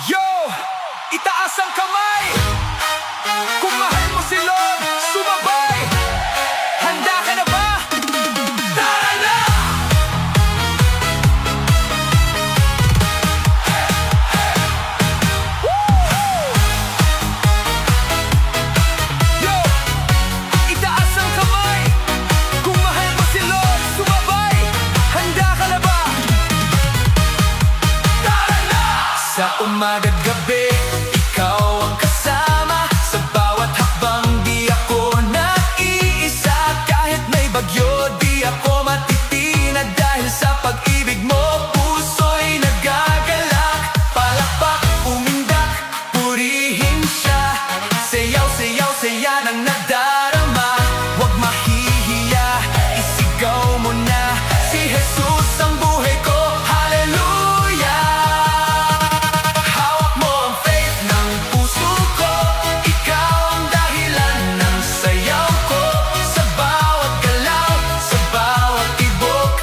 Yo! Itaas ang kamay! Kung mahal mo si Lord, sumabay! Handa ka na ba? Tara na! Yo! Itaas ang kamay! Kung mahal mo si Lord, sumabay! Handa ka na ba? Tara na! Sa umaga't gabi, ikaw ang kasama. Sa bawat hakbang di ako naiisa. Kahit may bagyo, di ako matitinag. Dahil sa pag-ibig mo, puso'y nagagalak. Palakpak, umindak, purihin siya. Sayaw, sayaw, saya ng nadarama. Huwag mahihiya, isigaw mo na. Si Jesus ang buhay ko, hallelujah. Hawak mo ang faith ng puso ko. Ikaw ang dahilan ng sayaw ko. Sa bawat galaw, sa bawat tibok,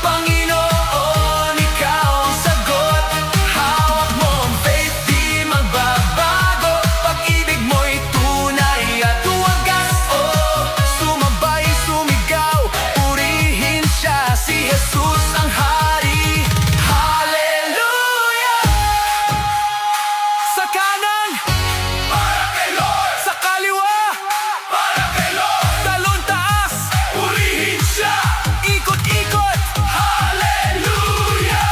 Panginoon, ikaw ang sagot. Hawak mo ang faith, di magbabago. Pag-ibig mo'y tunay at wagas. Oh, sumabay, sumigaw, purihin siya. Si Jesus ang hari, hallelujah. Sa kanan, para kay Lord. Sa kaliwa, para kay Lord. Talon taas, purihin siya. Ikot-ikot, hallelujah.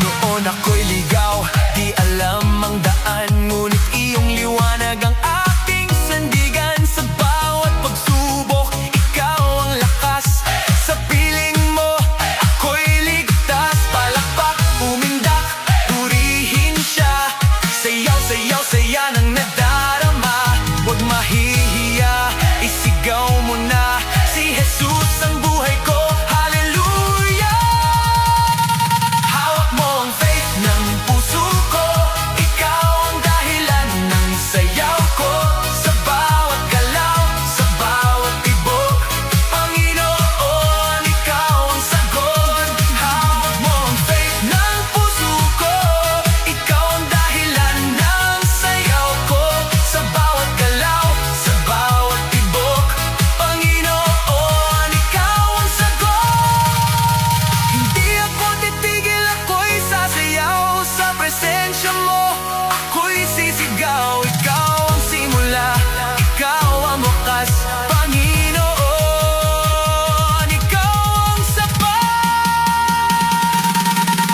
Noon ako'y ligaw, di alam ang daan. Ngunit iyong liwanag ang aking sandigan. Sa bawat pagsubok, ikaw ang lakas. Sa piling mo, ako'y ligtas. Palakpak, umindak, purihin siya. Sayaw, sayaw, saya ng nadarama. Huwag mahihiya, isigaw mo na. Si Jesus ang buhay ko, hallelujah. Hawak mo ang faith ng puso ko. Ikaw ang dahilan ng sayaw ko. Sa bawat galaw, sa bawat tibok, Panginoon, ikaw ang sagot. Hawak mo ang faith ng puso ko. Ikaw ang dahilan ng sayaw ko. Sa bawat galaw, sa bawat tibok, Panginoon, ikaw ang sagot. Hindi ako titigil, ako'y sasayaw. Sa presensya mo, ako'y sisigaw. Ikaw ang simula, ikaw ang wakas. Panginoon, ikaw ang sapat.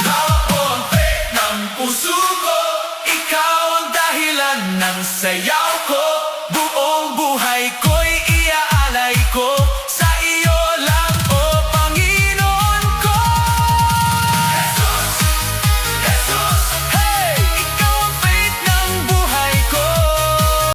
Hawak mo ang faith ng puso ko. Ikaw ang dahilan ng sayaw